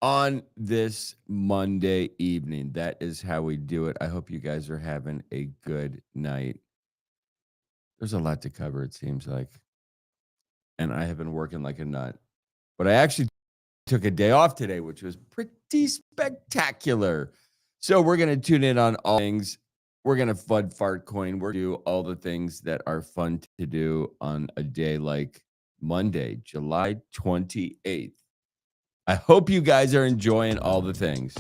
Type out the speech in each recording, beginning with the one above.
on this Monday evening. That is how we do it. I hope you guys are having a good night. There's a lot to cover, it seems like. And I have been working like a nut. But I actually took a day off today, which was pretty spectacular. So we're going to tune in on all things. We're going to fud fart coin. We're going to do all the things that are fun to do on a day like Monday, July 28th. I hope you guys are enjoying all the things.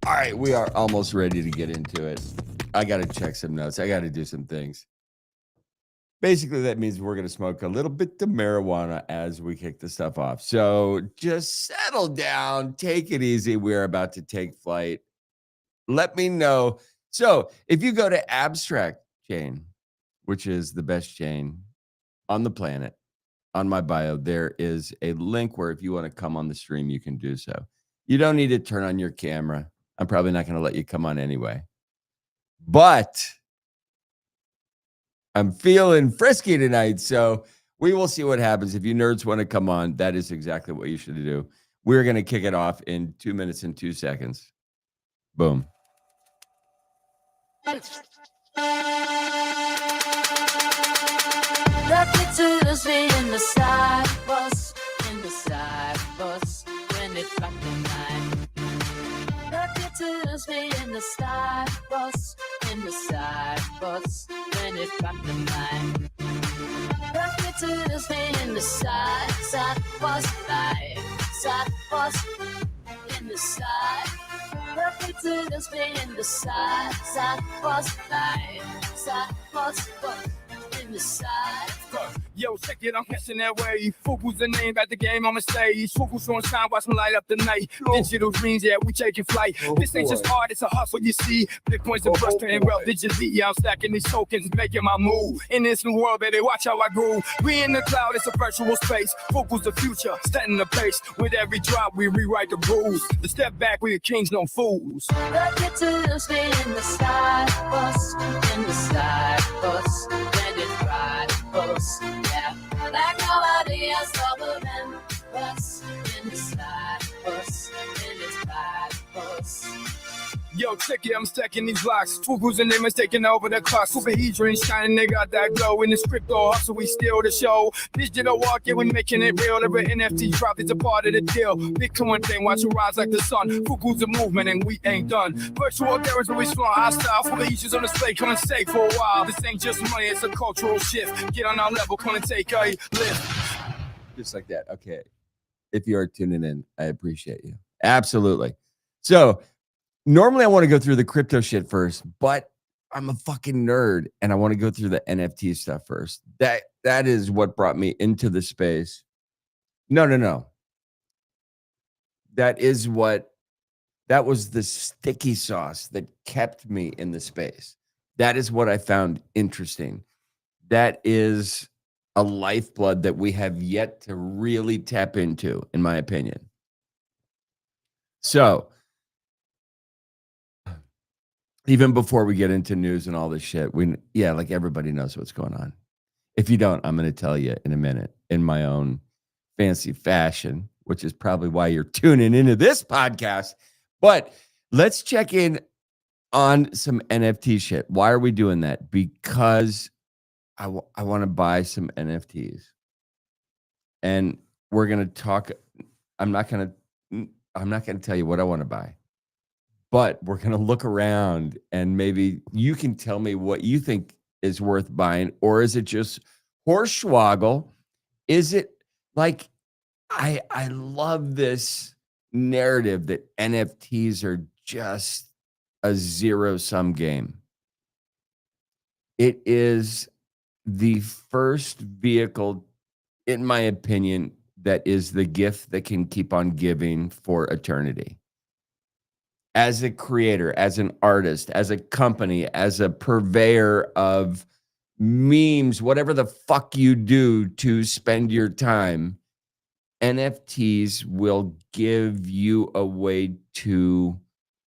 All right, we are almost ready to get into it. I got to check some notes. I got to do some things. Basically, that means we're going to smoke a little bit of marijuana as we kick the stuff off. So just settle down, take it easy. We're about to take flight. Let me know. So if you go to Abstract Chain, which is the best chain on the planet, on my bio, there is a link where if you want to come on the stream, you can do so. You don't need to turn on your camera. I'm probably not going to let you come on anyway. But I'm feeling frisky tonight, so we will see what happens. If you nerds want to come on, that is exactly what you should do. We're going to kick it off in 2 minutes and 2 seconds. Boom. Rocket to the speed in the side bus, when it dropped the nine. Rocket to the speed in the side bus, when it dropped the nine. Rocket to the speed in the side bus, in the side. Rocket to the speed in the side bus, in the side. Yo, check it, I'm catching that wave. Fuku's the name at the game on the stage. Fuku's on shine, watch me light up the night. Digital dreams, yeah, we taking flight. This ain't just art, it's a hustle, you see. Bitcoin's and frustrating wealth digitally. Yeah, I'm stacking these tokens, making my move. In this new world, baby, watch how I groove. We in the cloud, it's a virtual space. Fuku's the future, setting the pace. With every drop, we rewrite the rules. The step back, we the kings, no fools. Rocket to the speed in the side bus, when it ride bus, yeah. Like nobody else other than us, in the side bus, when it's ride bus. Yo, check it, I'm stacking these blocks. Fuku's and them is taking over the clock. Superhedron shining, they got that glow. In this crypto hustle, we steal the show. Digital walk, yeah, we making it real. Every NFT drop is a part of the deal. Bitcoin thing, watch it rise like the sun. Fuku's a movement and we ain't done. Virtual territory strong, hostile. Superhedron's on display, come and stay for a while. This ain't just money, it's a cultural shift. Get on our level, come and take a lift. Just like that. Okay. If you are tuning in, I appreciate you. Absolutely. So normally I want to go through the crypto shit first, but I'm a fucking nerd and I want to go through the NFT stuff first. That is what brought me into the space. No. That was the sticky sauce that kept me in the space. That is what I found interesting. that is a lifeblood that we have yet to really tap into, in my opinion. So, even before we get into news and all this shit, like everybody knows what's going on. If you don't, I'm going to tell you in a minute in my own fancy fashion, which is probably why you're tuning into this podcast. But let's check in on some NFT shit. Why are we doing that? Because I want to buy some NFTs. And we're going to talk. I'm not going to tell you what I want to buy. But we're going to look around and maybe you can tell me what you think is worth buying, or is it just hornswoggle? Is it like I love this narrative that NFTs are just a zero-sum game. It is the first vehicle, in my opinion, that is the gift that can keep on giving for eternity. As a creator, as an artist, as a company, as a purveyor of memes, whatever the fuck you do to spend your time, NFTs will give you a way to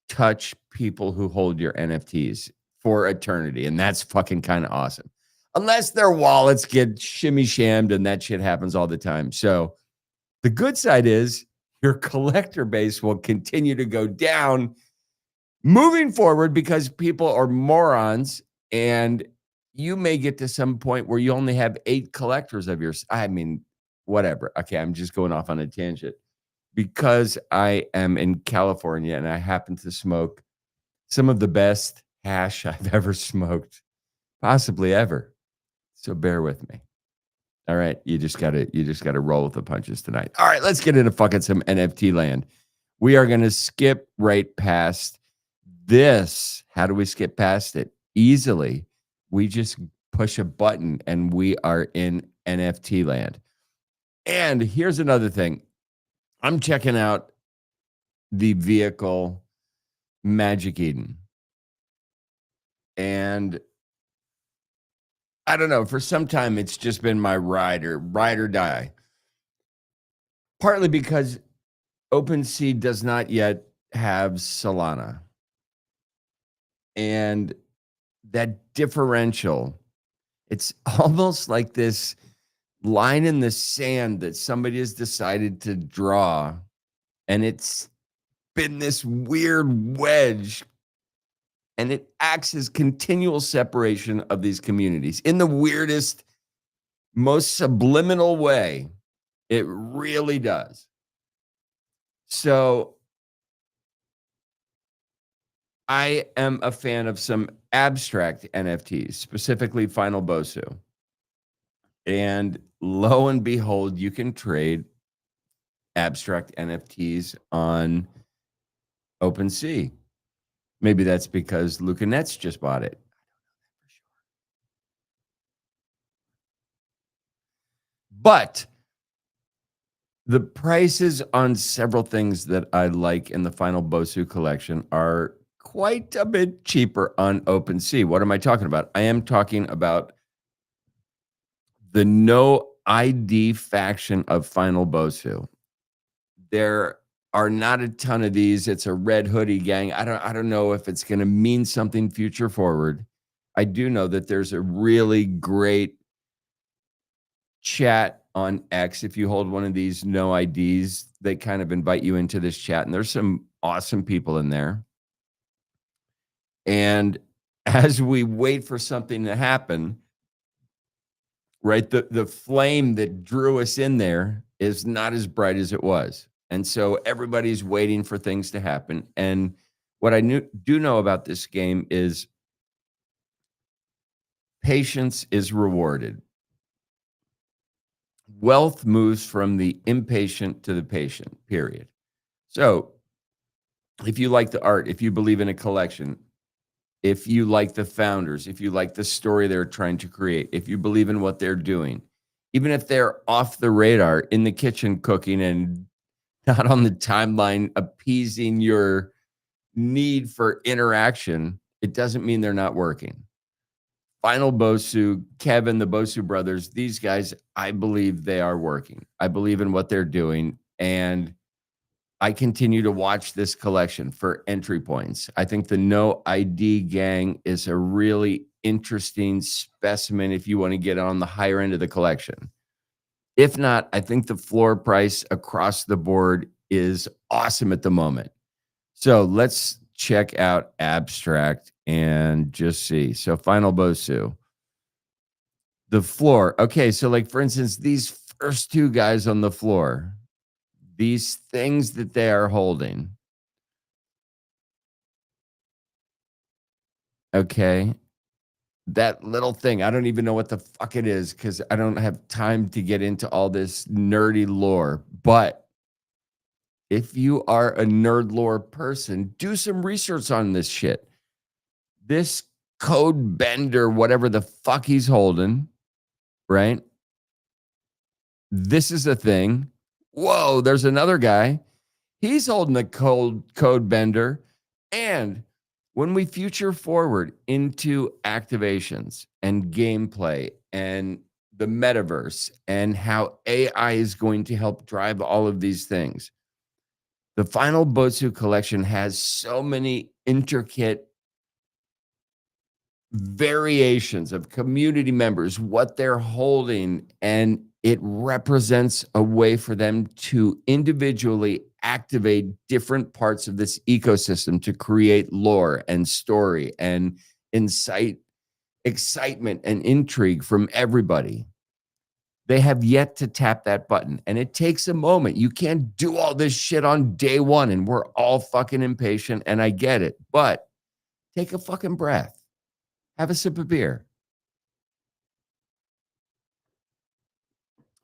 touch people who hold your NFTs for eternity. And that's fucking kind of awesome. Unless their wallets get shimmy shammed, and that shit happens all the time. So the good side is your collector base will continue to go down moving forward because people are morons, and you may get to some point where you only have 8 collectors of yours. I mean, whatever. Okay, I'm just going off on a tangent. Because I am in California and I happen to smoke some of the best hash I've ever smoked, possibly ever. So bear with me. All right, you just gotta roll with the punches tonight. All right, let's get into fucking some NFT land. We are gonna skip right past this. How do we skip past it? Easily. We just push a button and we are in NFT land. And here's another thing. I'm checking out the vehicle Magic Eden. And I don't know, for some time it's just been my ride or die. Partly because OpenSea does not yet have Solana. And that differential, it's almost like this line in the sand that somebody has decided to draw. And it's been this weird wedge, and it acts as continual separation of these communities in the weirdest, most subliminal way. It really does. So I am a fan of some abstract NFTs, specifically Final Bosu. And lo and behold, you can trade abstract NFTs on OpenSea. Maybe that's because Luca Nets just bought it. But the prices on several things that I like in the Final Bosu collection are quite a bit cheaper on OpenSea. What am I talking about? I am talking about the no ID faction of Final Bosu. There are not a ton of these. It's a red hoodie gang. I don't know if it's going to mean something future forward. I do know that there's a really great chat on X. If you hold one of these no IDs, they kind of invite you into this chat, and there's some awesome people in there. And as we wait for something to happen, right, the flame that drew us in there is not as bright as it was. And so everybody's waiting for things to happen. And what I do know about this game is patience is rewarded. Wealth moves from the impatient to the patient, period. So if you like the art, if you believe in a collection, if you like the founders, if you like the story they're trying to create, if you believe in what they're doing, even if they're off the radar in the kitchen cooking and not on the timeline appeasing your need for interaction, it doesn't mean they're not working. Final Bosu, Kevin, the Bosu brothers, these guys, I believe they are working. I believe in what they're doing. And I continue to watch this collection for entry points. I think the No ID gang is a really interesting specimen if you want to get on the higher end of the collection. If not, I think the floor price across the board is awesome at the moment. So let's check out Abstract and just see. So Final Bosu. The floor. Okay, so like for instance, these first two guys on the floor, these things that they are holding. Okay. That little thing, I don't even know what the fuck it is because I don't have time to get into all this nerdy lore. But if you are a nerd lore person, do some research on this shit. This code bender, whatever the fuck he's holding, right? This is a thing. Whoa, there's another guy. He's holding a code bender. And when we future forward into activations and gameplay and the metaverse and how AI is going to help drive all of these things, the Final Bosu collection has so many intricate variations of community members, what they're holding, and it represents a way for them to individually activate different parts of this ecosystem to create lore and story and incite excitement and intrigue from everybody. They have yet to tap that button, and it takes a moment. You can't do all this shit on day one, and we're all fucking impatient, and I get it, but take a fucking breath. Have a sip of beer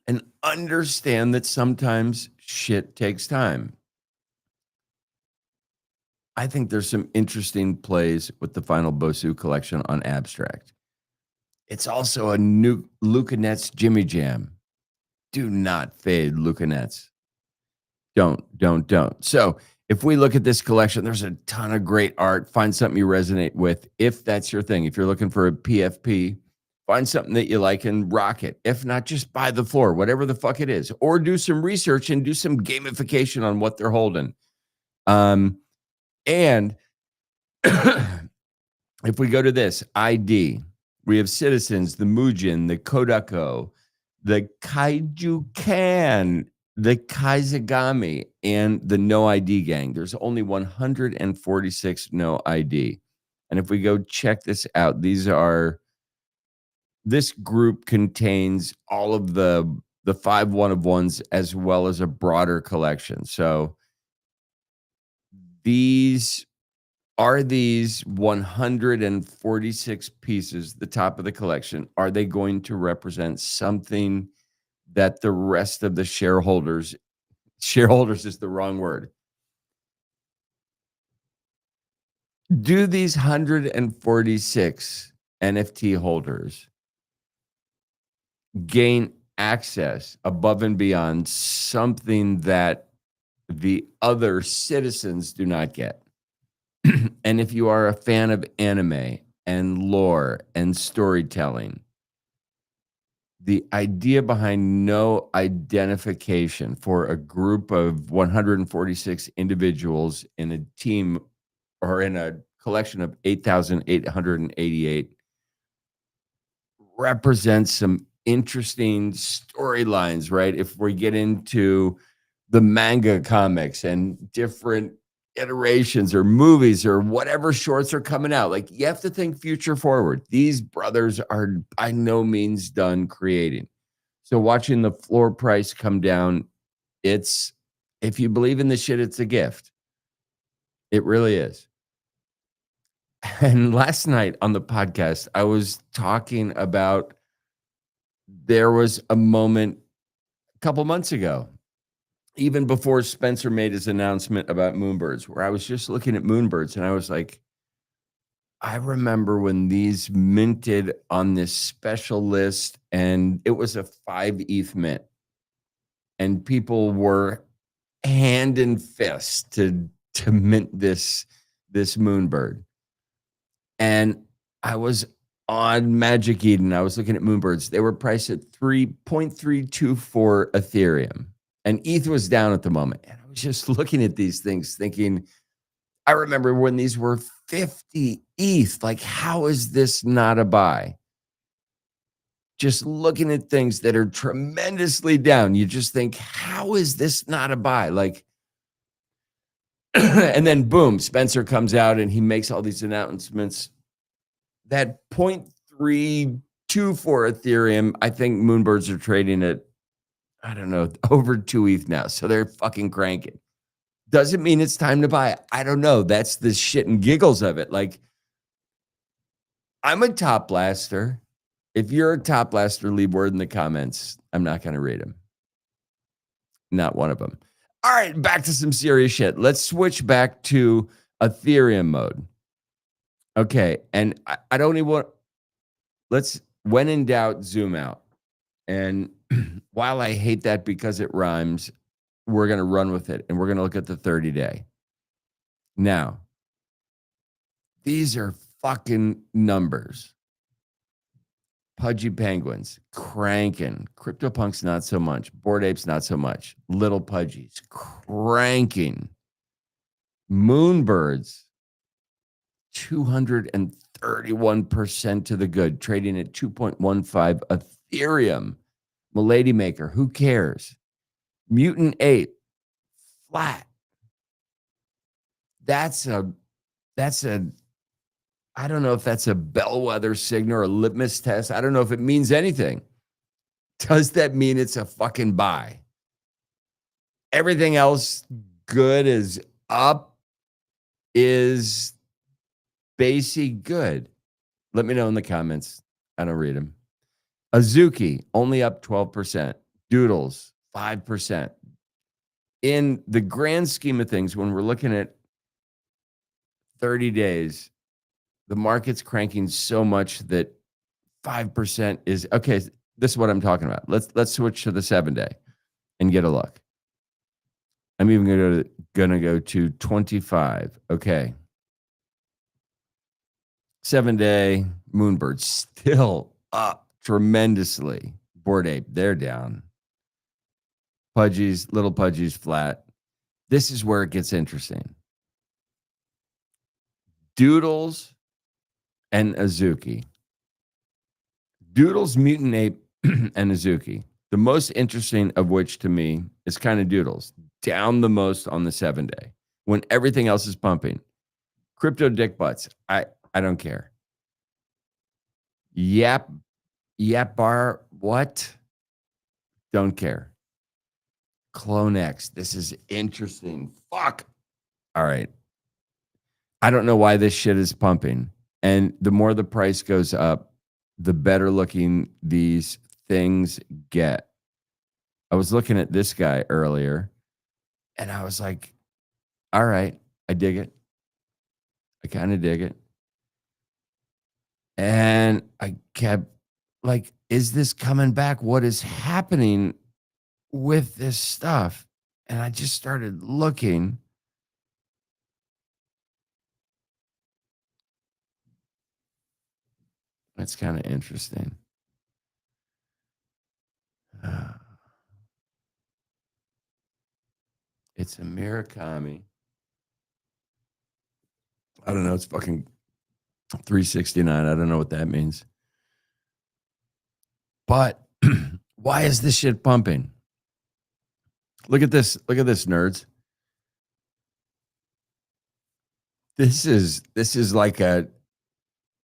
and understand that sometimes shit takes time. I think there's some interesting plays with the Final Bosu collection on Abstract. It's also a new Luca Nets Jimmy Jam. Do not fade Luca Nets. Don't. So if we look at this collection, there's a ton of great art. Find something you resonate with if that's your thing. If you're looking for a PFP, find something that you like and rock it. If not, just buy the floor, whatever the fuck it is. Or do some research and do some gamification on what they're holding. And if we go to this, ID, we have Citizens, the Mujin, the Kodako, the Kaiju Kan, the Kaizagami, and the No ID gang. There's only 146 No ID. And if we go check this out, this group contains all of the 5 one-of-ones as well as a broader collection. So these 146 pieces, the top of the collection, are they going to represent something that the rest of the shareholders is the wrong word. Do these 146 NFT holders gain access above and beyond something that the other citizens do not get? And if you are a fan of anime and lore and storytelling, the idea behind no identification for a group of 146 individuals in a team or in a collection of 8,888 represents some interesting storylines, right? If we get into the manga comics and different iterations or movies or whatever shorts are coming out, like you have to think future forward. These brothers are by no means done creating. So watching the floor price come down, if you believe in this shit, it's a gift. It really is. And last night on the podcast, I was talking about there was a moment a couple months ago, even before Spencer made his announcement about Moonbirds, where I was just looking at Moonbirds and I was like, I remember when these minted on this special list and it was a 5 ETH mint and people were hand and fist to mint this Moonbird. And I was on Magic Eden, I was looking at Moonbirds. They were priced at 3.324 Ethereum. And ETH was down at the moment. And I was just looking at these things thinking, I remember when these were 50 ETH. Like, how is this not a buy? Just looking at things that are tremendously down, you just think, how is this not a buy? Like, and then boom, Spencer comes out and he makes all these announcements. That 0.324 Ethereum, I think Moonbirds are trading at, I don't know, over 2 ETH now. So they're fucking cranking. Doesn't mean it's time to buy. I don't know. That's the shit and giggles of it. Like, I'm a top blaster. If you're a top blaster, leave word in the comments. I'm not going to read them. Not one of them. All right, back to some serious shit. Let's switch back to Ethereum mode. Okay, and I don't even want, let's, when in doubt, zoom out. And while I hate that because it rhymes, we're going to run with it, and we're going to look at the 30-day. Now, these are fucking numbers. Pudgy Penguins, cranking. CryptoPunks, not so much. Bored Apes, not so much. Little Pudgies, cranking. Moonbirds, 231% to the good, trading at 2.15 Ethereum. Milady Maker, who cares? Mutant Ape, flat. That's a I don't know if that's a bellwether signal or a litmus test. I don't know if it means anything. Does that mean it's a fucking buy? Everything else good is up, is Basie good? Let me know in the comments. I don't read them. Azuki, only up 12%. Doodles, 5%. In the grand scheme of things, when we're looking at 30 days, the market's cranking so much that 5% is okay. This is what I'm talking about. Let's switch to the 7-day and get a look. I'm even gonna go to 25. Okay. 7-day Moonbird still up tremendously. Bored Ape, they're down. Pudgies, little Pudgies flat. This is where it gets interesting. Doodles and Azuki. Doodles, Mutant Ape, and Azuki. The most interesting of which to me is kind of Doodles. Down the most on the 7-day when everything else is pumping. Crypto dick butts. I don't care. Yap bar. What? Don't care. Clone X. This is interesting. Fuck. All right. I don't know why this shit is pumping. And the more the price goes up, the better looking these things get. I was looking at this guy earlier and I was like, all right, I dig it. I kind of dig it. And I kept like, is this coming back? What is happening with this stuff? And I just started looking. That's kind of interesting. It's a Murakami. I don't know. It's fucking 369. I don't know what that means. But why is this shit pumping? Look at this. Look at this, nerds. This is like a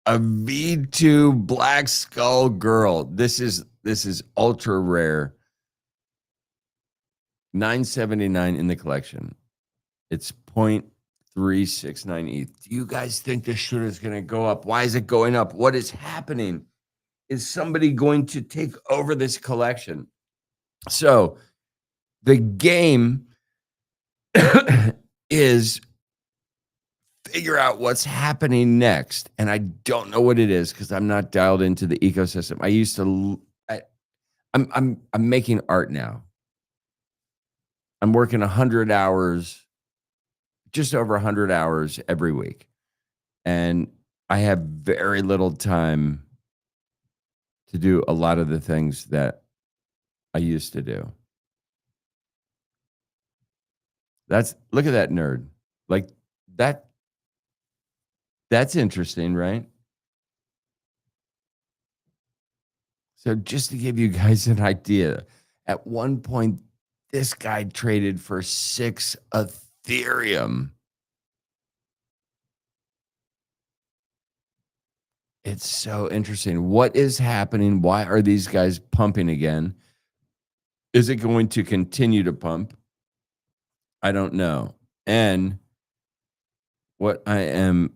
V2 Black Skull girl. This is ultra rare. 979 in the collection. It's 0.369 ETH. Do you guys think this shit is going to go up? Why is it going up? What is happening? Is somebody going to take over this collection? So the game is figure out what's happening next. And I don't know what it is because I'm not dialed into the ecosystem. I used to, I'm making art now. I'm working 100 hours, just over 100 hours every week. And I have very little time to do a lot of the things that I used to do. Look at that nerd. Like that that's interesting, right? So just to give you guys an idea, at one point this guy traded for 6 Ethereum. It's so interesting. What is happening? Why are these guys pumping again? Is it going to continue to pump? I don't know. And what I am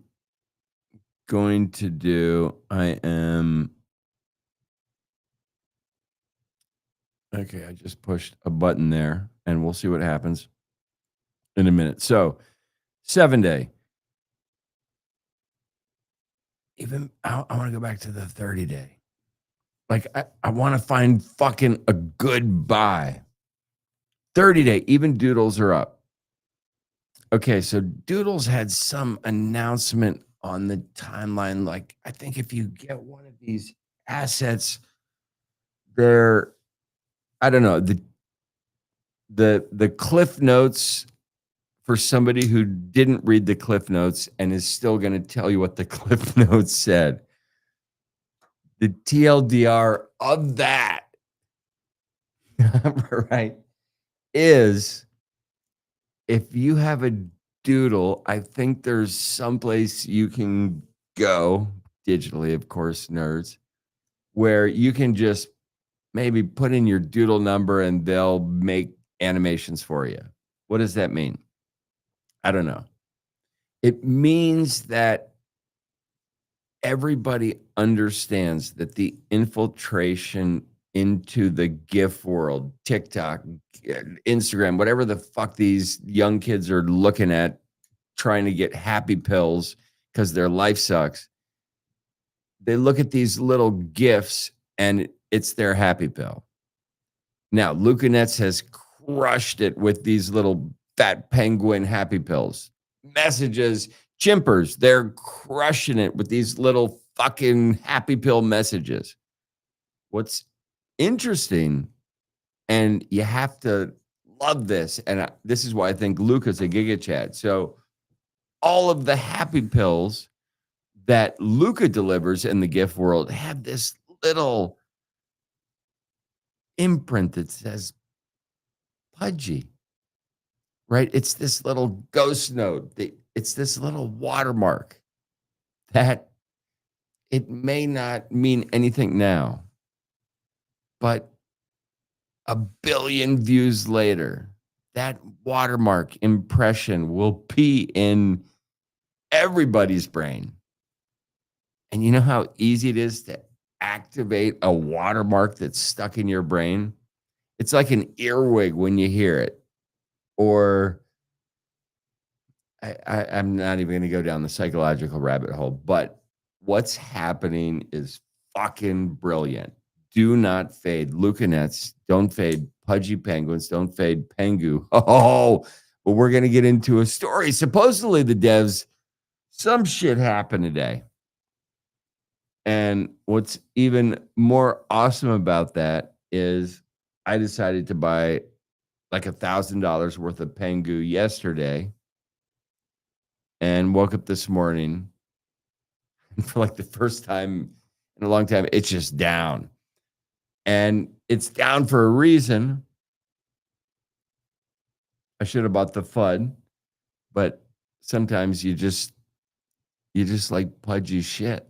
going to do, okay, I just pushed a button there and we'll see what happens in a minute. So 7-day. Even I want to go back to the 30-day. Like I want to find fucking a good buy. 30-day, even doodles are up. Okay, so doodles had some announcement on the timeline. Like, I think if you get one of these assets, they're, I don't know, the cliff notes for somebody who didn't read the cliff notes and is still going to tell you what the cliff notes said. The TLDR of that, right, is if you have a doodle, I think there's someplace you can go digitally, of course, nerds, where you can just maybe put in your doodle number and they'll make animations for you. What does that mean? I don't know. It means that everybody understands that the infiltration into the GIF world, TikTok, Instagram, whatever the fuck these young kids are looking at, trying to get happy pills because their life sucks. They look at these little GIFs and it's their happy pill. Now, Luca Nets has crushed it with these little fat penguin happy pills. Messages, chimpers, they're crushing it with these little fucking happy pill messages. What's interesting, and you have to love this, and this is why I think Luca's a Giga Chad. So all of the happy pills that Luca delivers in the gift world have this little imprint that says pudgy, right? It's this little ghost note. It's this little watermark that it may not mean anything now, but a billion views later, that watermark impression will be in everybody's brain. And you know how easy it is to activate a watermark that's stuck in your brain? It's like an earwig when you hear it. Or I'm not even going to go down the psychological rabbit hole, but what's happening is fucking brilliant. Do not fade Luca Nets. Don't fade Pudgy Penguins. Don't fade Pengu. Oh, but we're going to get into a story. Supposedly the devs, some shit happened today. And what's even more awesome about that is I decided to buy like $1,000 worth of Pengu yesterday and woke up this morning. And for like the first time in a long time, it's just down. And it's down for a reason. I should have bought the FUD, but sometimes you just like pudgy shit.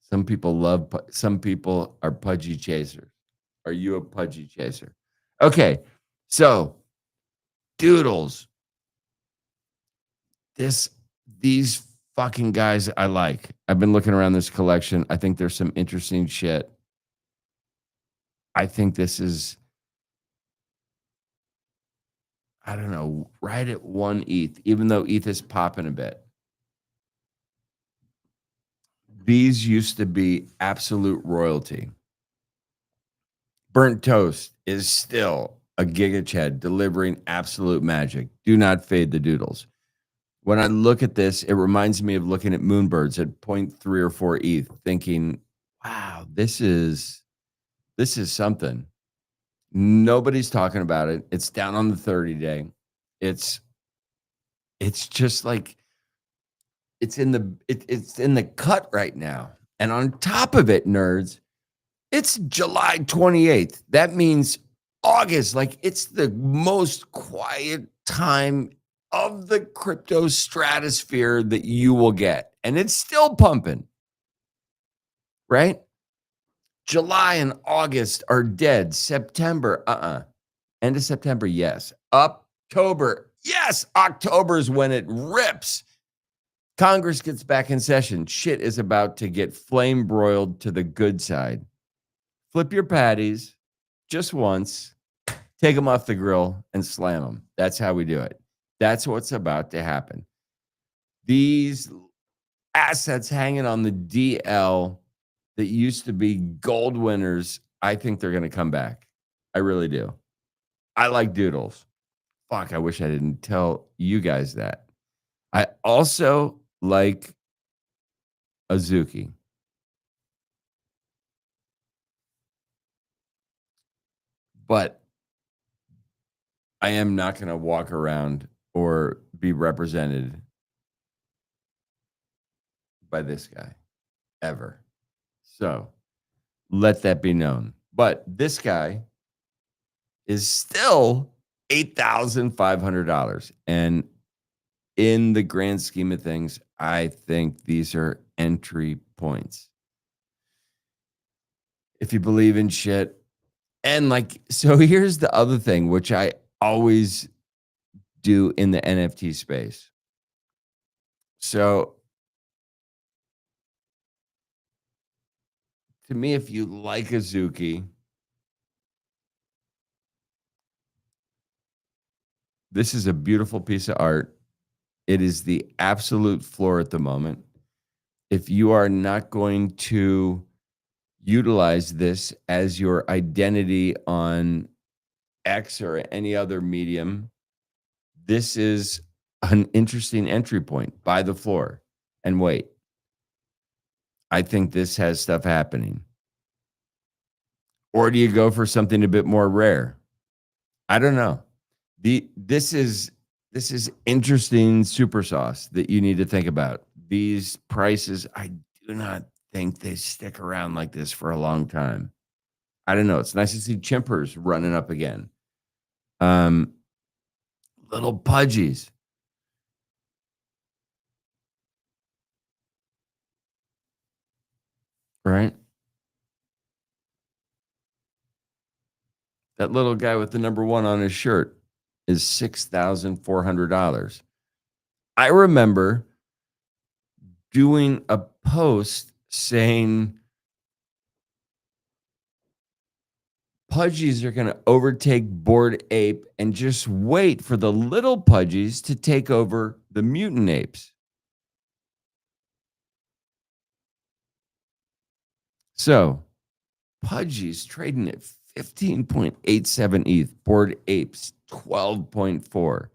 Some people are pudgy chasers. Are you a pudgy chaser? Okay, so doodles. These fucking guys I like. I've been looking around this collection. I think there's some interesting shit. I think this is, I don't know, right at 1 ETH, even though ETH is popping a bit. These used to be absolute royalty. Burnt Toast is still a Giga Chad delivering absolute magic. Do not fade the doodles. When I look at this, it reminds me of looking at Moonbirds at 0.3 or 4 ETH, thinking, wow, this is something. Nobody's talking about it. It's down on the 30-day. It's just like it's in the cut right now. And on top of it, nerds, it's July 28th. That means August. Like it's the most quiet time of the crypto stratosphere that you will get. And it's still pumping, right? July and August are dead. September, End of September, yes. October, yes. October is when it rips. Congress gets back in session. Shit is about to get flame broiled to the good side. Flip your patties just once, take them off the grill, and slam them. That's how we do it. That's what's about to happen. These assets hanging on the DL that used to be gold winners, I think they're going to come back. I really do. I like doodles. Fuck, I wish I didn't tell you guys that. I also like Azuki. But I am not going to walk around or be represented by this guy ever. So let that be known. But this guy is still $8,500. And in the grand scheme of things, I think these are entry points. If you believe in shit. And like, so here's the other thing, which I always do in the NFT space. So to me, if you like Azuki, this is a beautiful piece of art. It is the absolute floor at the moment. If you are not going to utilize this as your identity on X or any other medium, this is an interesting entry point. Buy the floor and wait. I think this has stuff happening. Or do you go for something a bit more rare? I don't know. This is interesting super sauce that you need to think about. These prices, I do not think they stick around like this for a long time. I don't know. It's nice to see chimpers running up again. Little pudgies. Right? That little guy with the number 1 on his shirt is $6,400. I remember doing a post saying pudgies are going to overtake Bored Ape and just wait for the little pudgies to take over the mutant apes. So pudgies trading at 15.87 ETH, Bored Apes 12.4,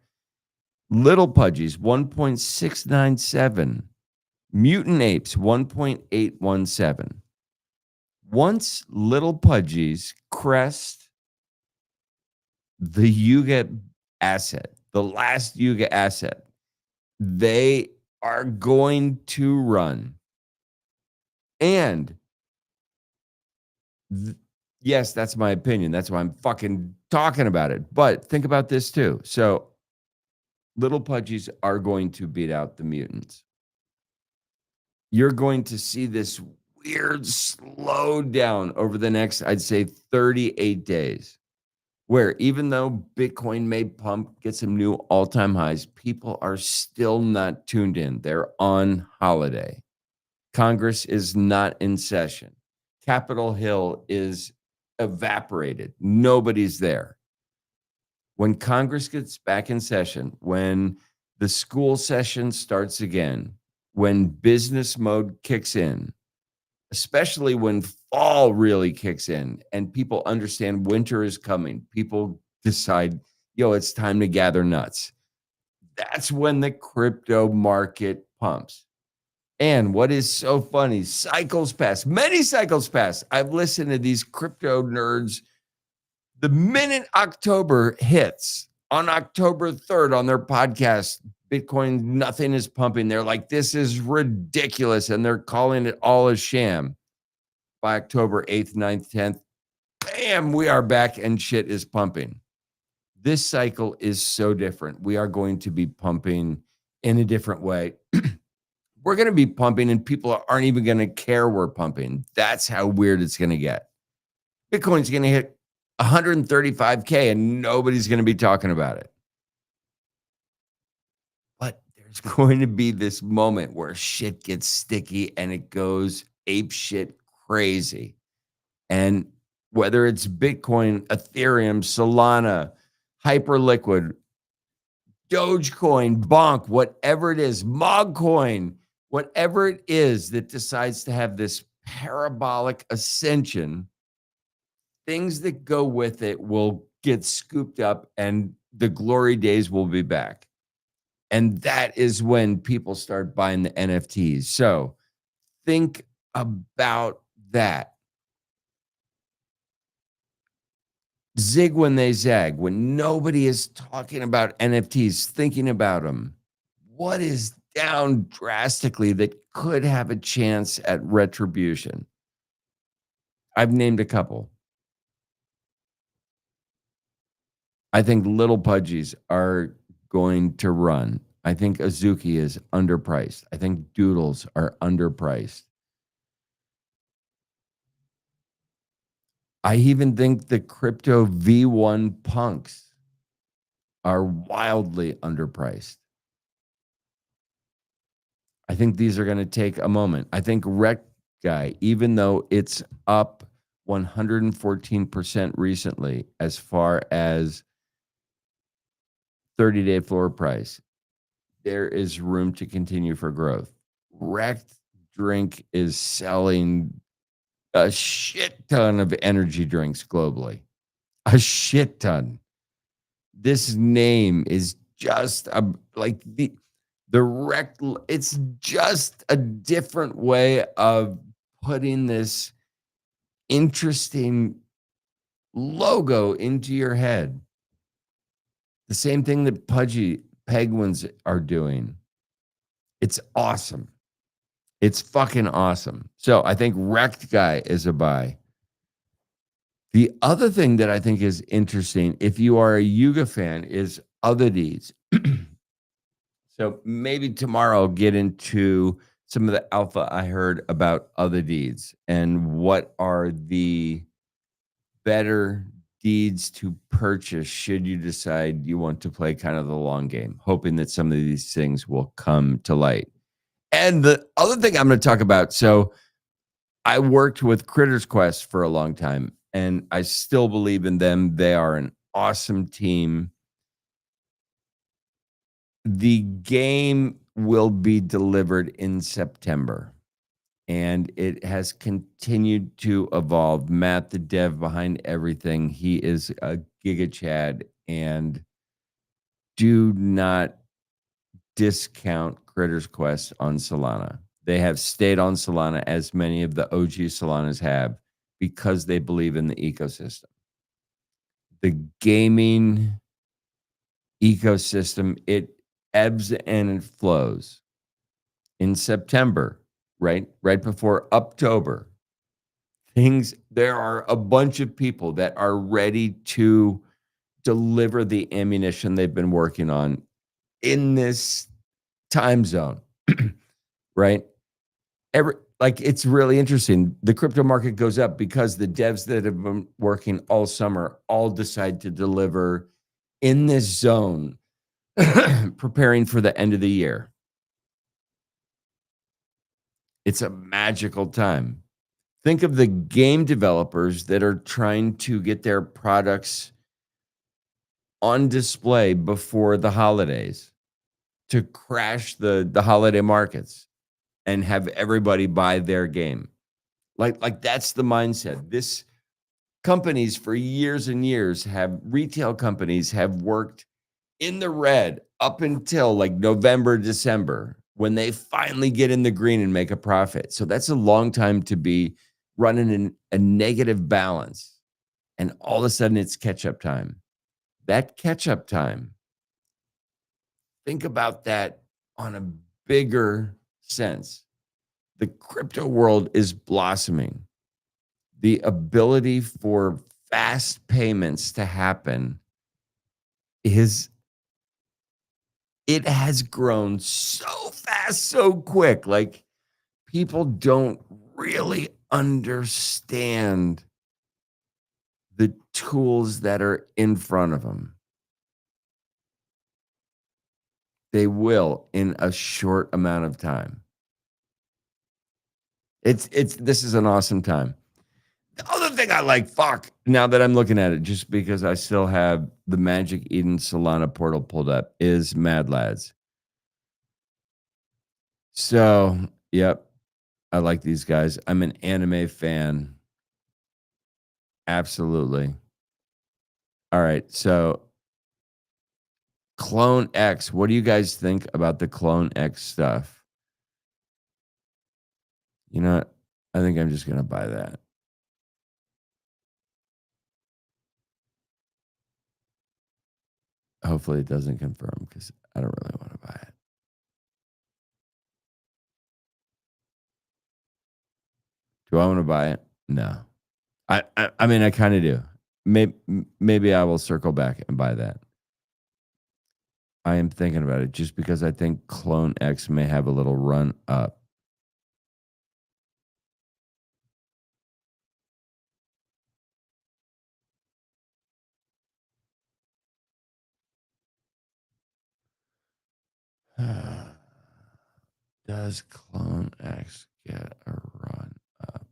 little pudgies 1.697, mutant apes 1.817. Once little pudgies crest the Yuga asset, the last Yuga asset, they are going to run. And yes, that's my opinion. That's why I'm fucking talking about it. But think about this too. So little pudgies are going to beat out the mutants. You're going to see this weird slowdown over the next, I'd say, 38 days, where even though Bitcoin may pump, get some new all-time highs, people are still not tuned in. They're on holiday. Congress is not in session. Capitol Hill is evaporated. Nobody's there. When Congress gets back in session, when the school session starts again, when business mode kicks in, especially when fall really kicks in and people understand winter is coming, people decide, yo, it's time to gather nuts. That's when the crypto market pumps. And what is so funny, cycles pass, many cycles pass. I've listened to these crypto nerds. The minute October hits on October 3rd on their podcast, Bitcoin, nothing is pumping. They're like, this is ridiculous. And they're calling it all a sham. By October 8th, 9th, 10th, bam, we are back and shit is pumping. This cycle is so different. We are going to be pumping in a different way. We're going to be pumping and people aren't even going to care we're pumping. That's how weird it's going to get. Bitcoin's going to hit 135K and nobody's going to be talking about it. But there's going to be this moment where shit gets sticky and it goes ape shit crazy. And whether it's Bitcoin, Ethereum, Solana, Hyperliquid, Dogecoin, Bonk, whatever it is, Mogcoin, whatever it is that decides to have this parabolic ascension, things that go with it will get scooped up and the glory days will be back. And that is when people start buying the NFTs. So think about that. Zig when they zag, when nobody is talking about NFTs, thinking about them. What is down drastically that could have a chance at retribution? I've named a couple. I think little pudgies are going to run. I think Azuki is underpriced. I think doodles are underpriced. I even think the crypto V1 punks are wildly underpriced. I think these are going to take a moment. I think Rec Guy, even though it's up 114% recently as far as 30-day floor price, there is room to continue for growth. Wrecked Drink is selling a shit ton of energy drinks globally. A shit ton. This name is just like the wrecked. It's just a different way of putting this interesting logo into your head. The same thing that Pudgy Penguins are doing. It's awesome. It's fucking awesome. So I think Wrecked Guy is a buy. The other thing that I think is interesting, if you are a Yuga fan, is Other Deeds. So maybe tomorrow I'll get into some of the alpha I heard about Other Deeds and what are the better deeds to purchase should you decide you want to play kind of the long game, hoping that some of these things will come to light. And the other thing I'm going to talk about, so I worked with Critters Quest for a long time, and I still believe in them. They are an awesome team. The game will be delivered in September, and it has continued to evolve. Matt, the dev behind everything, he is a giga chad, and do not discount Critters Quest on Solana. They have stayed on Solana as many of the OG Solanas have because they believe in the ecosystem. The gaming ecosystem, it ebbs and it flows. In September, right before October, there are a bunch of people that are ready to deliver the ammunition they've been working on in this time zone, right? It's really interesting. The crypto market goes up because the devs that have been working all summer all decide to deliver in this zone, preparing for the end of the year. It's a magical time. Think of the game developers that are trying to get their products on display before the holidays to crash the holiday markets and have everybody buy their game. Like that's the mindset. This companies for years and years retail companies have worked in the red up until like November, December. when they finally get in the green and make a profit. So that's a long time to be running in a negative balance. And all of a sudden it's catch up time. That catch up time, think about that on a bigger sense. The crypto world is blossoming. The ability for fast payments to happen is it has grown so fast, so quick. Like people don't really understand the tools that are in front of them. They will in a short amount of time. This is an awesome time. The other thing I like, fuck, now that I'm looking at it, just because I still have the Magic Eden Solana portal pulled up, is Mad Lads. So, yep, I like these guys. I'm an anime fan. Absolutely. All right. So, Clone X, what do you guys think about the Clone X stuff? You know what? I think I'm just going to buy that. Hopefully it doesn't confirm because I don't really want to buy it. Do I want to buy it? No. I mean, I kind of do. Maybe I will circle back and buy that. I am thinking about it just because I think Clone X may have a little run up. Does Clone X get a run up?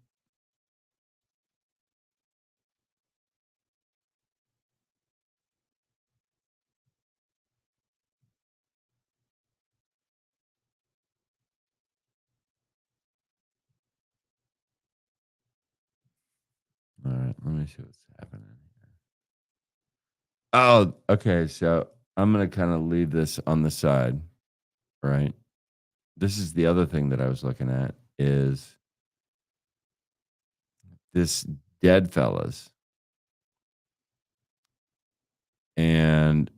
All right, let me see what's happening here. Oh, okay. So I'm going to kind of leave this on the side, right? This is the other thing that I was looking at is this Dead Fellas. And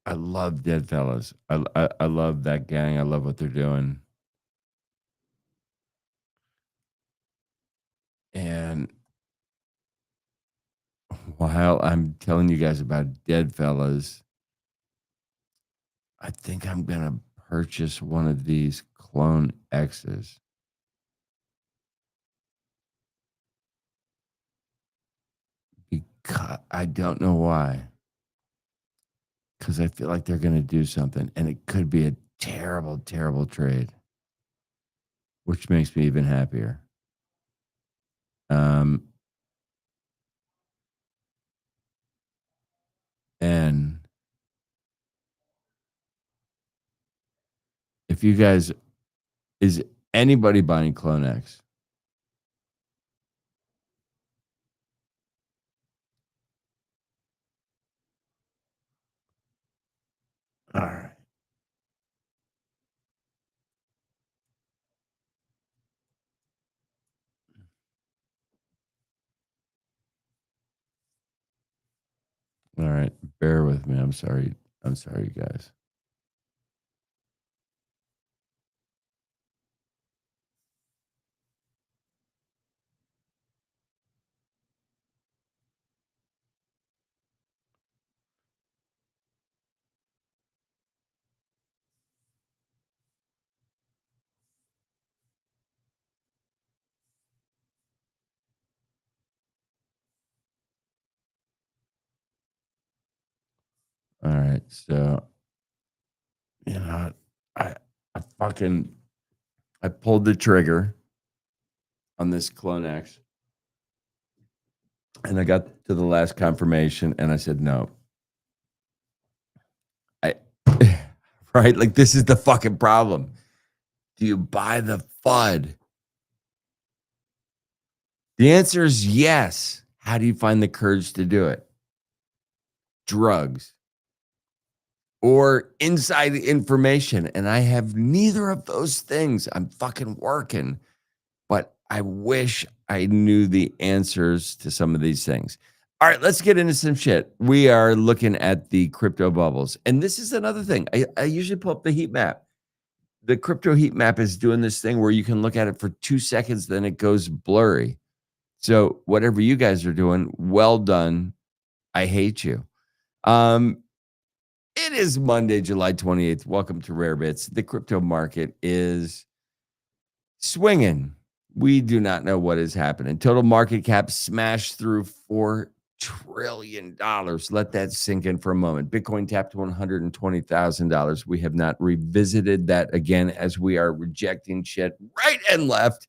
I love Dead Fellas. I love that gang. I love what they're doing. And while I'm telling you guys about Dead Fellas, I think I'm gonna purchase one of these Clone X's. Because I don't know why. Because I feel like they're gonna do something, and it could be a terrible, terrible trade, which makes me even happier. Um, and if you guys, is anybody buying Clone X? All right. All right. Bear with me. I'm sorry. I'm sorry, you guys. All right. So, you know, I I fucking I pulled the trigger on this Clone X and I got to the last confirmation and I said no. I right? Like this is the fucking problem. Do you buy the FUD? The answer is yes. How do you find the courage to do it? drugs, or inside information. And I have neither of those things. I'm fucking working, but I wish I knew the answers to some of these things. All right, let's get into some shit. We are looking at the crypto bubbles. And this is another thing. I usually pull up the heat map. The crypto heat map is doing this thing where you can look at it for 2 seconds, then it goes blurry. So whatever you guys are doing, well done. I hate you. It is Monday, July 28th. Welcome to Rare Bits. The crypto market is swinging. We do not know what is happening. Total market cap smashed through $4 trillion. Let that sink in for a moment. Bitcoin tapped $120,000. We have not revisited that again as we are rejecting shit right and left.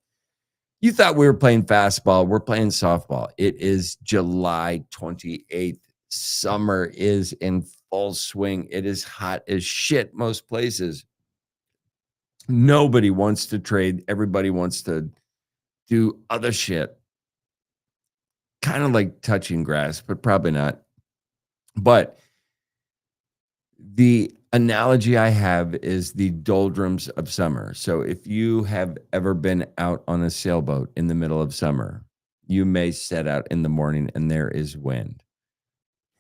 You thought we were playing fastball. We're playing softball. It is July 28th. Summer is in full swing. It is hot as shit most places. Nobody wants to trade. Everybody wants to do other shit. Kind of like touching grass, but probably not. But the analogy I have is the doldrums of summer. So if you have ever been out on a sailboat in the middle of summer, you may set out in the morning and there is wind.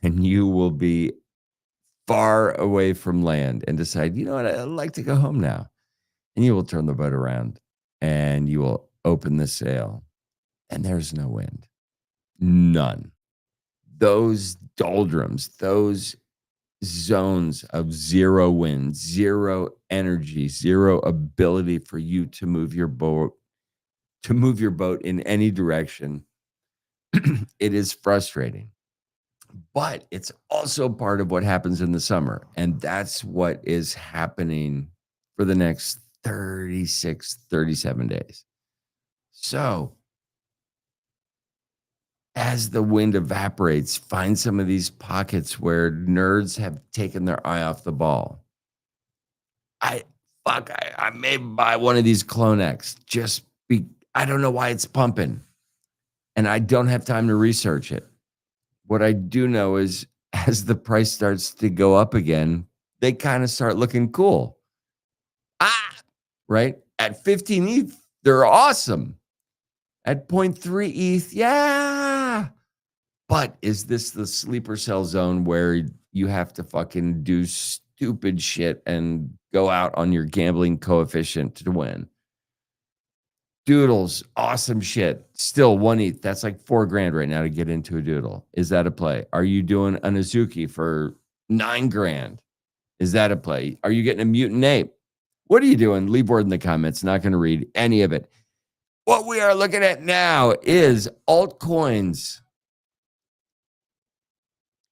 And you will be far away from land and decide, you know what, I'd like to go home now. And you will turn the boat around and you will open the sail and there's no wind. None. Those doldrums, those zones of zero wind, zero energy, zero ability for you to move your boat in any direction. It is frustrating. But it's also part of what happens in the summer. And that's what is happening for the next 36, 37 days. So as the wind evaporates, find some of these pockets where nerds have taken their eye off the ball. I may buy one of these Clonex. I don't know why it's pumping. And I don't have time to research it. What I do know is as the price starts to go up again, they kind of start looking cool. Right? At 15 ETH, they're awesome. At 0.3 ETH, yeah. But is this the sleeper cell zone where you have to fucking do stupid shit and go out on your gambling coefficient to win? Doodles, awesome shit. Still 1 ETH. That's like $4,000 right now to get into a doodle. Is that a play? Are you doing an Azuki for $9,000? Is that a play? Are you getting a mutant ape? What are you doing? Leave word in the comments. Not going to read any of it. What we are looking at now is altcoins.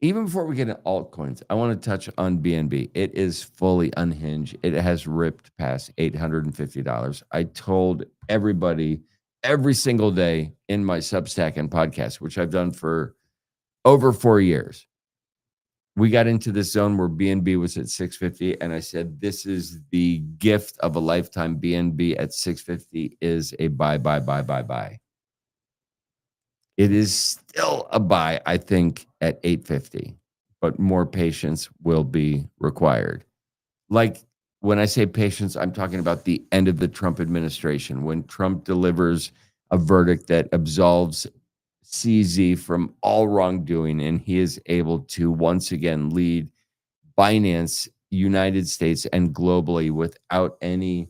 Even before we get into altcoins, I want to touch on BNB. It is fully unhinged. It has ripped past $850. I told everybody every single day in my Substack and podcast, which I've done for over 4 years. We got into this zone where BNB was at 650, and I said, this is the gift of a lifetime. BNB at 650 is a buy. It is still a buy, I think, at 850, but more patience will be required. Like when I say patience, I'm talking about the end of the Trump administration. When Trump delivers a verdict that absolves CZ from all wrongdoing, and he is able to once again lead Binance, United States, and globally without any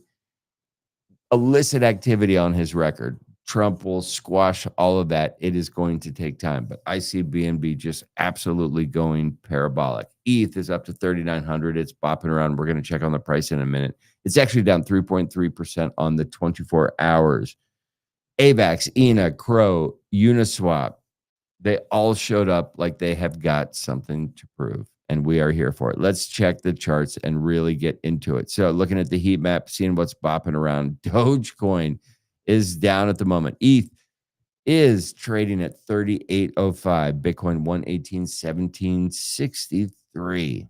illicit activity on his record. Trump will squash all of that. It is going to take time, but I see BNB just absolutely going parabolic. ETH is up to 3,900. It's bopping around. We're going to check on the price in a minute. It's actually down 3.3% on the 24 hours. AVAX, ENA, Crow, Uniswap, they all showed up like they have got something to prove, and we are here for it. Let's check the charts and really get into it. So looking at the heat map, seeing what's bopping around, Dogecoin is down at the moment. ETH is trading at 38.05. Bitcoin 118.1763.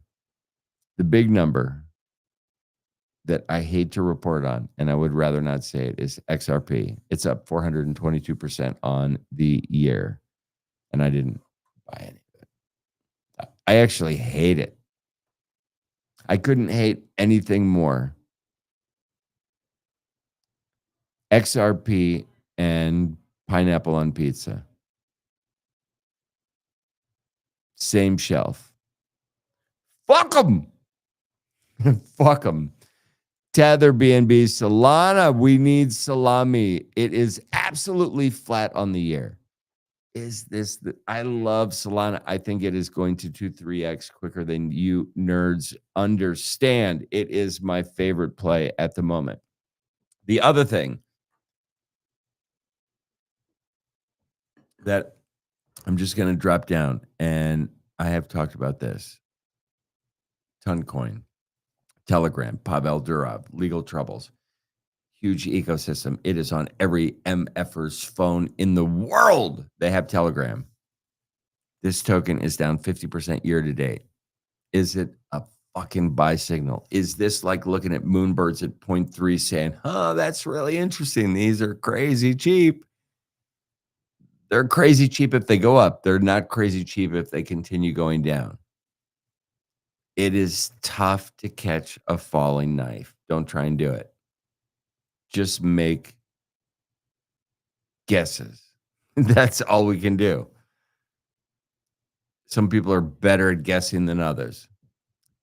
The big number that I hate to report on, and I would rather not say it, is XRP. It's up 422% on the year, and I didn't buy any of it. I actually hate it. I couldn't hate anything more. XRP and pineapple on pizza. Same shelf. Fuck them. Fuck them. Tether BNB Solana. We need salami. It is absolutely flat on the year. Is this I love Solana. I think it is going to 2-3x quicker than you nerds understand. It is my favorite play at the moment. The other thing that I'm just going to drop down, and I have talked about this. Toncoin, Telegram, Pavel Durov, legal troubles, huge ecosystem. It is on every MFer's phone in the world. They have Telegram. This token is down 50% year to date. Is it a fucking buy signal? Is this like looking at moonbirds at 0.3 saying, oh, that's really interesting. These are crazy cheap. They're crazy cheap if they go up. They're not crazy cheap if they continue going down. It is tough to catch a falling knife. Don't try and do it. Just make guesses. That's all we can do. Some people are better at guessing than others.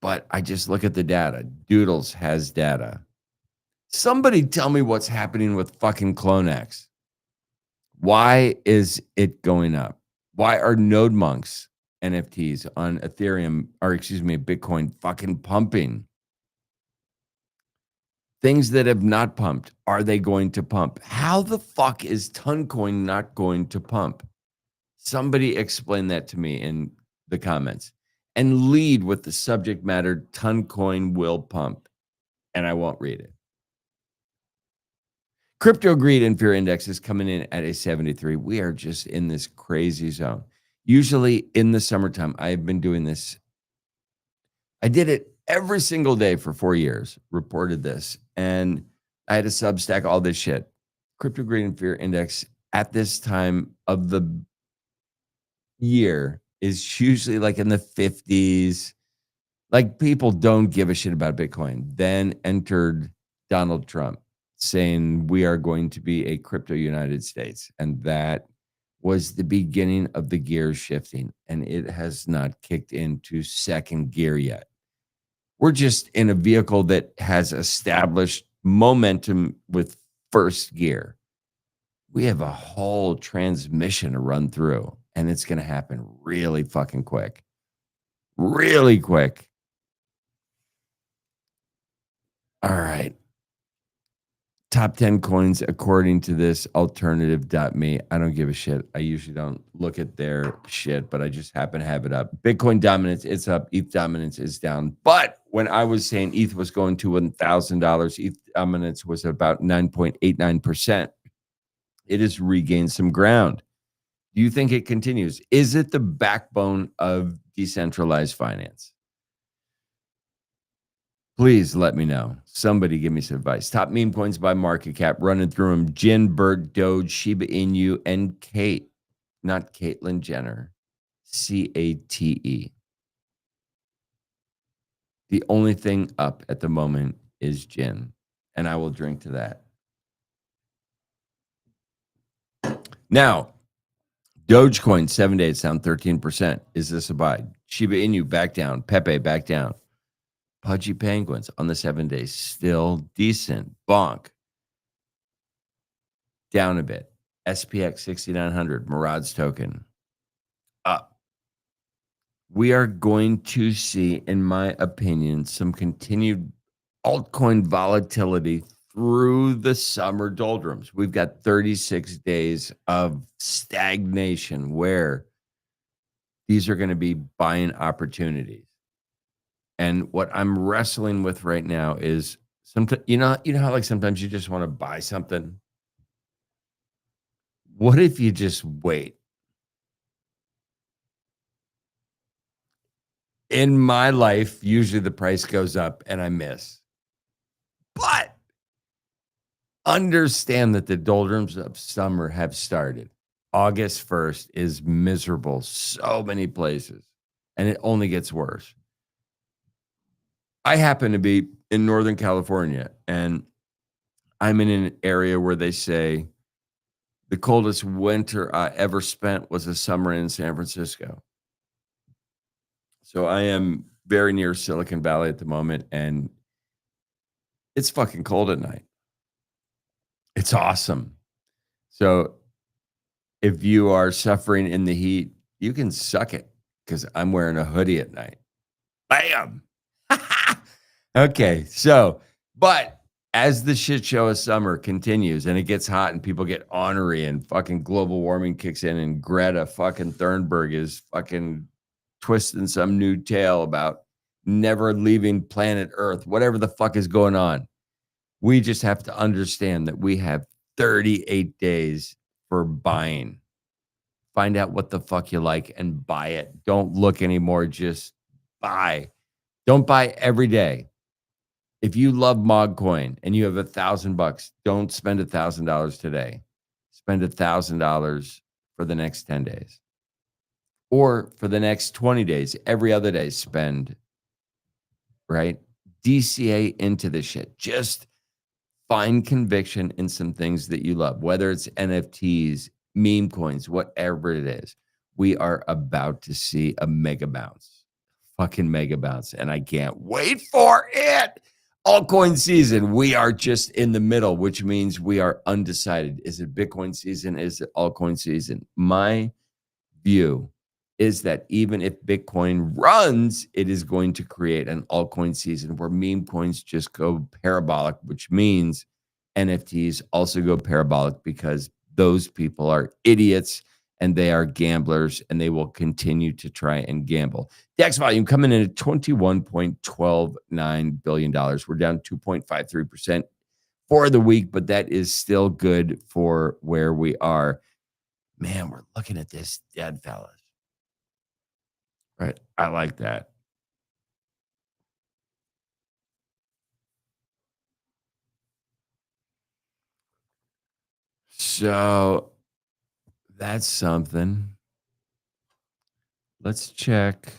But I just look at the data. Doodles has data. Somebody tell me what's happening with fucking CloneX. Why is it going up? Why are Node Monks NFTs on Ethereum, or excuse me, Bitcoin fucking pumping? Things that have not pumped, are they going to pump? How the fuck is Toncoin not going to pump? Somebody explain that to me in the comments. And lead with the subject matter, Toncoin will pump. And I won't read it. Crypto greed and fear index is coming in at a 73. We are just in this crazy zone. Usually in the summertime, I've been doing this. I did it every single day for 4 years, reported this, and I had to Substack all this shit. Crypto greed and fear index at this time of the year is usually like in the 50s. Like, people don't give a shit about Bitcoin. Then entered Donald Trump saying we are going to be a crypto United States. And that was the beginning of the gears shifting. And it has not kicked into second gear yet. We're just in a vehicle that has established momentum with first gear. We have a whole transmission to run through, and it's going to happen really fucking quick. Really quick. All right. Top 10 coins according to this alternative.me. I don't give a shit. I usually don't look at their shit, but I just happen to have it up. Bitcoin dominance, it's up. ETH dominance is down. But when I was saying ETH was going to $1,000, ETH dominance was about 9.89%. It has regained some ground. Do you think it continues? Is it the backbone of decentralized finance? Please let me know. Somebody give me some advice. Top meme coins by market cap. Running through them. Jin, Bird, Doge, Shiba Inu, and Kate. Not Caitlyn Jenner. CATE. The only thing up at the moment is Jin. And I will drink to that. Now, Dogecoin, 7 days, down 13%. Is this a buy? Shiba Inu, back down. Pepe, back down. Pudgy Penguins on the 7 days, still decent. Bonk, down a bit. SPX 6900, Murad's token, up. We are going to see, in my opinion, some continued altcoin volatility through the summer doldrums. We've got 36 days of stagnation where these are going to be buying opportunities. And what I'm wrestling with right now is sometimes, you know how like sometimes you just want to buy something. What if you just wait? In my life, usually the price goes up and I miss. But understand that the doldrums of summer have started. August 1st is miserable. So many places. and it only gets worse. I happen to be in Northern California, and I'm in an area where they say the coldest winter I ever spent was a summer in San Francisco. So I am very near Silicon Valley at the moment, and it's fucking cold at night. It's awesome. So if you are suffering in the heat, you can suck it because I'm wearing a hoodie at night. Bam. Okay. So, but as the shit show of summer continues and it gets hot and people get ornery and fucking global warming kicks in and Greta fucking Thunberg is fucking twisting some new tale about never leaving planet Earth, whatever the fuck is going on. We just have to understand that we have 38 days for buying. Find out what the fuck you like and buy it. Don't look anymore. Just buy. Don't buy every day. If you love MogCoin and you have $1,000, don't spend $1,000 today. Spend $1,000 for the next 10 days. Or for the next 20 days, every other day, spend, right? DCA into this shit. Just find conviction in some things that you love, whether it's NFTs, meme coins, whatever it is. We are about to see a mega bounce, fucking mega bounce, and I can't wait for it. Altcoin season, we are just in the middle, which means we are undecided. Is it Bitcoin season? Is it altcoin season? My view is that even if Bitcoin runs, it is going to create an altcoin season where meme coins just go parabolic, which means NFTs also go parabolic because those people are idiots and they are gamblers and they will continue to try and gamble. DAX volume coming in at $21.129 billion. We're down 2.53% for the week, but that is still good for where we are. Man, we're looking at this dead, fellas. Right. I like that. So that's something. Let's check.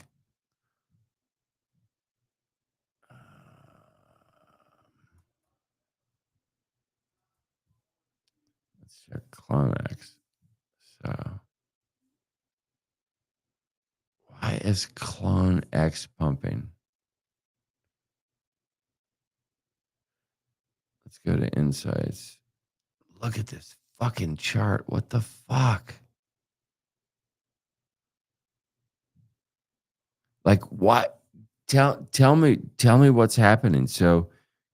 Let's check Clonex. So why is Clone X pumping? Let's go to insights. Look at this fucking chart. What the fuck? Like what? Tell me what's happening. So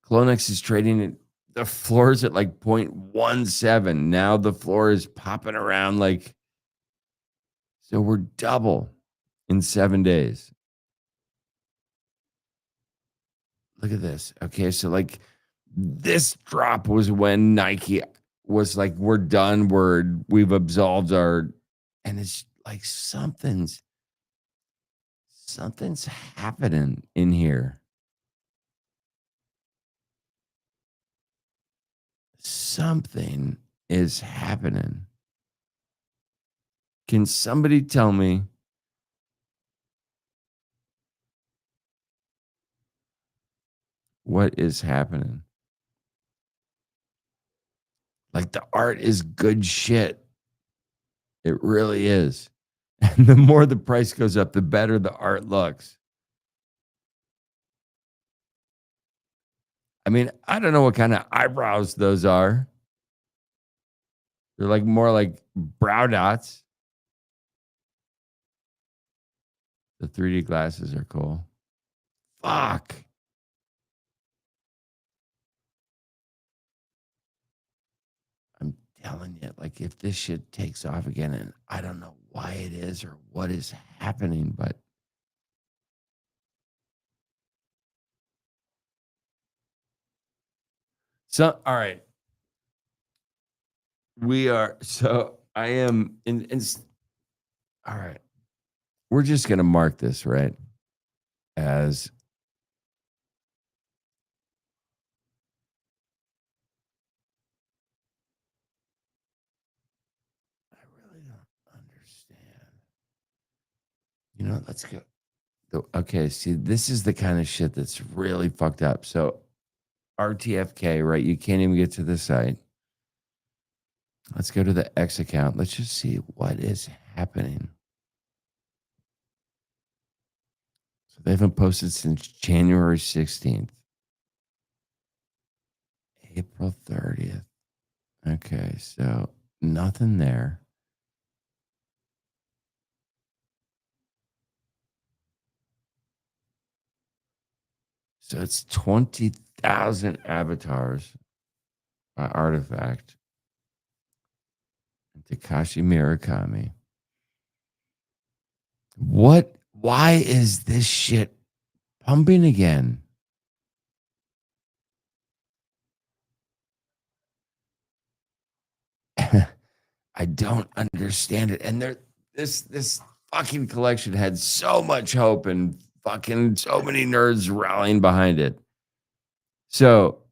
Clonex is trading at the floor is at like 0.17. Now the floor is popping around like so we're double in 7 days. Look at this. Okay, so like this drop was when Nike was like, we're done, we've absolved our, and it's like something's happening in here. Something is happening. Can somebody tell me what is happening? Like the art is good shit. It really is. And the more the price goes up, the better the art looks. I mean, I don't know what kind of eyebrows those are. They're like more like brow dots. The 3D glasses are cool. Fuck. I'm telling you, like if this shit takes off again, and I don't know why it is or what is happening, but so all right. We are so I am in all right. We're just gonna mark this, right? As I really don't understand. You know, let's go. Okay, see, this is the kind of shit that's really fucked up. So RTFK, right? You can't even get to the site. Let's go to the X account. Let's just see what is happening. So they haven't posted since January 16th, April 30th. Okay, so nothing there. So it's 20,000 avatars by Artifact and Takashi Murakami. Why is this shit pumping again? I don't understand it. And this fucking collection had so much hope and fucking so many nerds rallying behind it. So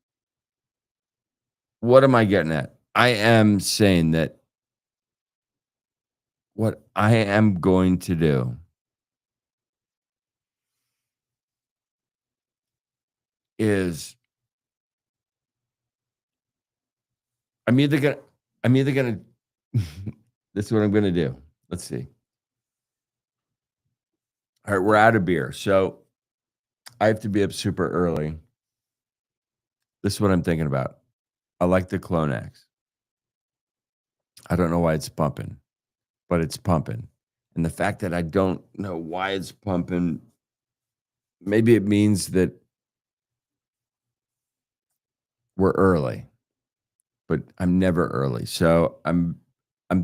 what am I getting at? I am saying that what I am going to do is I'm either gonna I'm either gonna this is what I'm gonna do. Let's see. All right, we're out of beer. So I have to be up super early. This is what I'm thinking about. I like the Clonex. I don't know why it's pumping, but it's pumping. And the fact that I don't know why it's pumping, maybe it means that we're early, but I'm never early. So I'm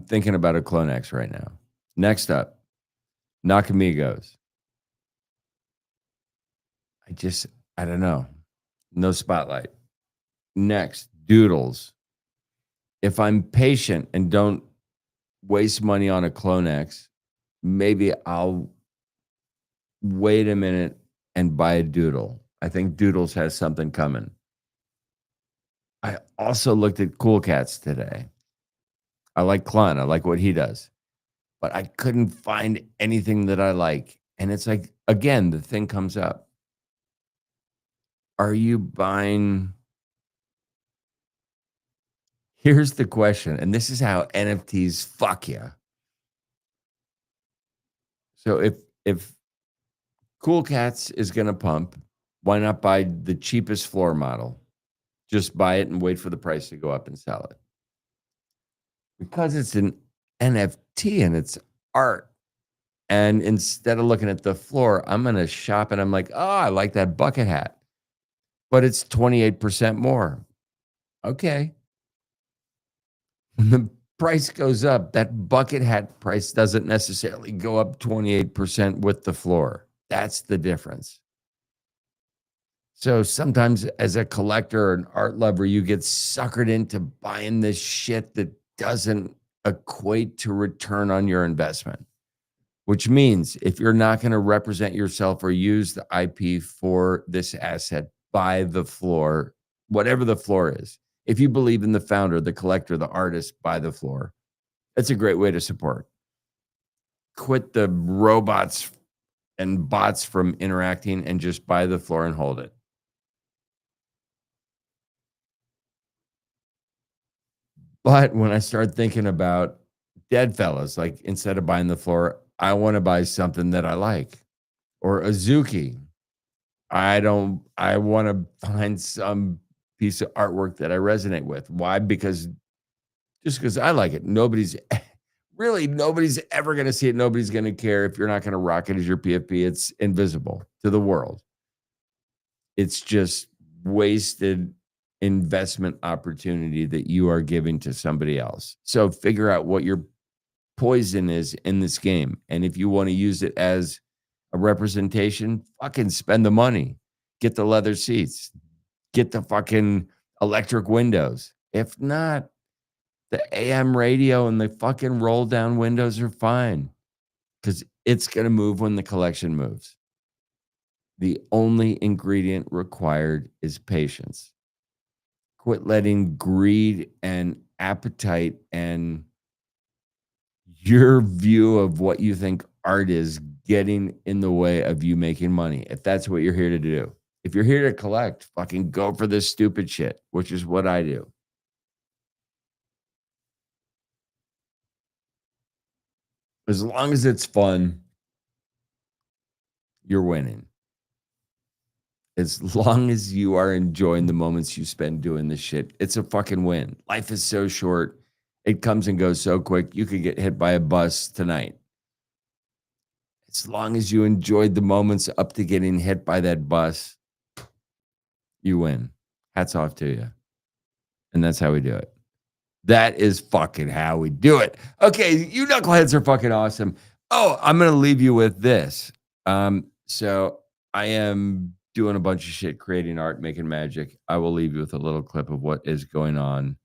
thinking about a Clonex right now. Next up, Nakamigos. I don't know. No spotlight. Next, Doodles. If I'm patient and don't waste money on a Clonex, maybe I'll wait a minute and buy a Doodle. I think Doodles has something coming. I also looked at Cool Cats today. I like Klun. I like what he does, but I couldn't find anything that I like. And it's like, again, the thing comes up. Are you buying? Here's the question, and this is how NFTs fuck you. So if Cool Cats is going to pump, why not buy the cheapest floor model? Just buy it and wait for the price to go up and sell it. Because it's an NFT and it's art. And instead of looking at the floor, I'm going to shop and I'm like, oh, I like that bucket hat, but it's 28% more. Okay. When the price goes up, that bucket hat price doesn't necessarily go up 28% with the floor. That's the difference. So sometimes as a collector or an art lover, you get suckered into buying this shit that doesn't equate to return on your investment, which means if you're not going to represent yourself or use the IP for this asset, buy the floor, whatever the floor is. If you believe in the founder, the collector, the artist, buy the floor. That's a great way to support. Quit the robots and bots from interacting and just buy the floor and hold it. But when I start thinking about dead fellas, like instead of buying the floor, I want to buy something that I like or Azuki. I want to find some piece of artwork that I resonate with. Why? Just because I like it. Nobody's ever going to see it. Nobody's going to care if you're not going to rock it as your PFP. It's invisible to the world. It's just wasted investment opportunity that you are giving to somebody else. So figure out what your poison is in this game. And if you want to use it as a representation, fucking spend the money. Get the leather seats. Get the fucking electric windows. If not, the AM radio and the fucking roll down windows are fine because it's going to move when the collection moves. The only ingredient required is patience. Quit letting greed and appetite and your view of what you think art is getting in the way of you making money. If that's what you're here to do. If you're here to collect, fucking go for this stupid shit, which is what I do. As long as it's fun, you're winning. As long as you are enjoying the moments you spend doing this shit, it's a fucking win. Life is so short. It comes and goes so quick. You could get hit by a bus tonight. As long as you enjoyed the moments up to getting hit by that bus, you win. Hats off to you. And that's how we do it. That is fucking how we do it. Okay, you knuckleheads are fucking awesome. Oh, I'm going to leave you with this. So I am doing a bunch of shit, creating art, making magic. I will leave you with a little clip of what is going on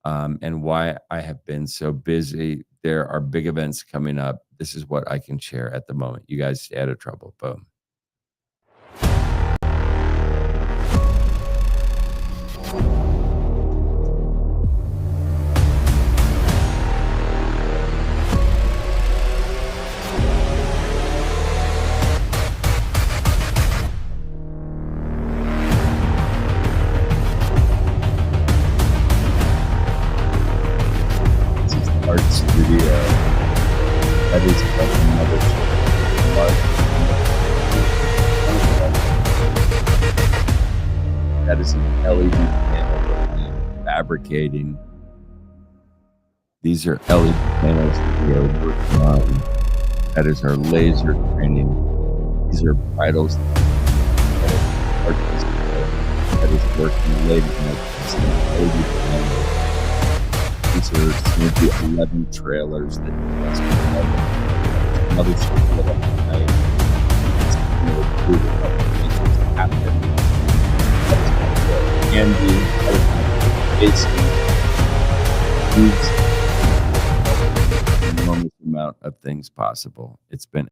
and why I have been so busy. There are big events coming up. This is what I can share at the moment. You guys stay out of trouble. Boom. Art studio. That is like another that is an LED panel that I am fabricating. These are LED panels that we are working on. That is our laser training. These are bridles that is working late at night. LED panels. These are going to be 11 trailers that another school at night. Andy, basically, enormous amount of things possible. It's been